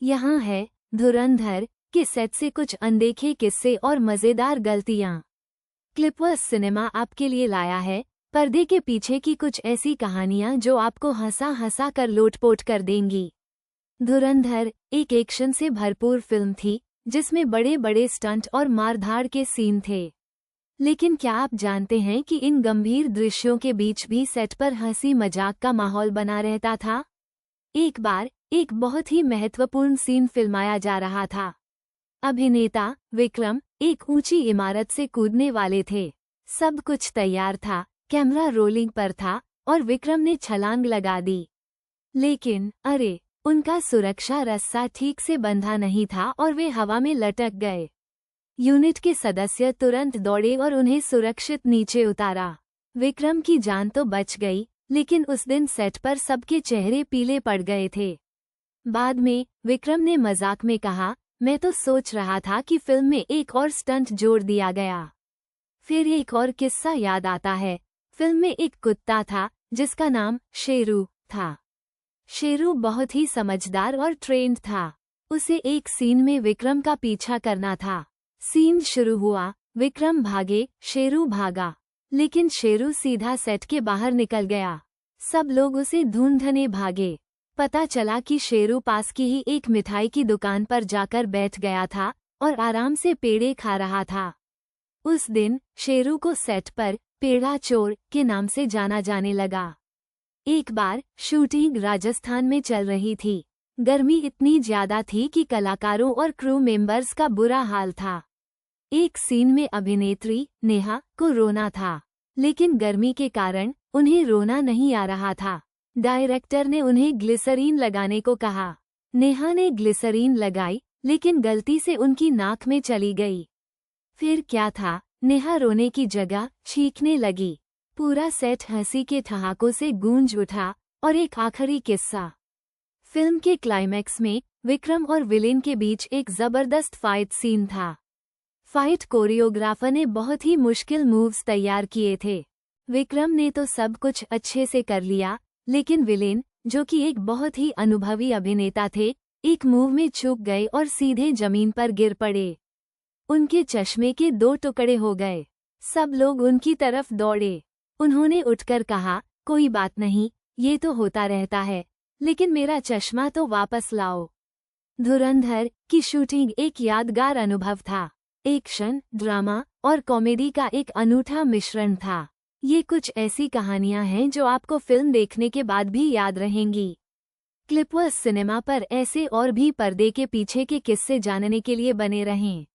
यहाँ है धुरंधर के सेट से कुछ अनदेखे किस्से और मज़ेदार गलतियाँ। क्लिपवर्स सिनेमा आपके लिए लाया है पर्दे के पीछे की कुछ ऐसी कहानियाँ जो आपको हंसा हंसा कर लोटपोट कर देंगी। धुरंधर एक एक्शन से भरपूर फिल्म थी जिसमें बड़े बड़े स्टंट और मारधाड़ के सीन थे। लेकिन क्या आप जानते हैं कि इन गंभीर दृश्यों के बीच भी सेट पर हंसी मजाक का माहौल बना रहता था? एक बार एक बहुत ही महत्वपूर्ण सीन फिल्माया जा रहा था। अभिनेता विक्रम एक ऊंची इमारत से कूदने वाले थे। सब कुछ तैयार था, कैमरा रोलिंग पर था और विक्रम ने छलांग लगा दी। लेकिन अरे, उनका सुरक्षा रस्सा ठीक से बंधा नहीं था और वे हवा में लटक गए। यूनिट के सदस्य तुरंत दौड़े और उन्हें सुरक्षित नीचे उतारा। विक्रम की जान तो बच गई, लेकिन उस दिन सेट पर सबके चेहरे पीले पड़ गए थे। बाद में विक्रम ने मजाक में कहा, मैं तो सोच रहा था कि फिल्म में एक और स्टंट जोड़ दिया गया। फिर एक और किस्सा याद आता है। फिल्म में एक कुत्ता था जिसका नाम शेरू था। शेरू बहुत ही समझदार और ट्रेंड था। उसे एक सीन में विक्रम का पीछा करना था। सीन शुरू हुआ, विक्रम भागे, शेरू भागा, लेकिन शेरू सीधा सेट के बाहर निकल गया। सब लोग उसे ढूंढने भागे। पता चला कि शेरू पास की ही एक मिठाई की दुकान पर जाकर बैठ गया था और आराम से पेड़े खा रहा था। उस दिन शेरू को सेट पर पेड़ा चोर के नाम से जाना जाने लगा। एक बार शूटिंग राजस्थान में चल रही थी। गर्मी इतनी ज्यादा थी कि कलाकारों और क्रू मेंबर्स का बुरा हाल था। एक सीन में अभिनेत्री नेहा को रोना था, लेकिन गर्मी के कारण उन्हें रोना नहीं आ रहा था। डायरेक्टर ने उन्हें ग्लिसरीन लगाने को कहा। नेहा ने ग्लिसरीन लगाई, लेकिन गलती से उनकी नाक में चली गई। फिर क्या था, नेहा रोने की जगह चीखने लगी। पूरा सेट हंसी के ठहाकों से गूंज उठा। और एक आखिरी किस्सा। फिल्म के क्लाइमैक्स में विक्रम और विलेन के बीच एक जबरदस्त फाइट सीन था। फाइट कोरियोग्राफर ने बहुत ही मुश्किल मूव्स तैयार किए थे। विक्रम ने तो सब कुछ अच्छे से कर लिया, लेकिन विलेन, जो कि एक बहुत ही अनुभवी अभिनेता थे, एक मूव में चूक गए और सीधे जमीन पर गिर पड़े। उनके चश्मे के 2 टुकड़े हो गए। सब लोग उनकी तरफ दौड़े। उन्होंने उठकर कहा, कोई बात नहीं, ये तो होता रहता है, लेकिन मेरा चश्मा तो वापस लाओ। धुरंधर की शूटिंग एक यादगार अनुभव था। एक्शन, ड्रामा और कॉमेडी का एक अनूठा मिश्रण था। ये कुछ ऐसी कहानियां हैं जो आपको फिल्म देखने के बाद भी याद रहेंगी। क्लिपवर्स सिनेमा पर ऐसे और भी पर्दे के पीछे के किस्से जानने के लिए बने रहें।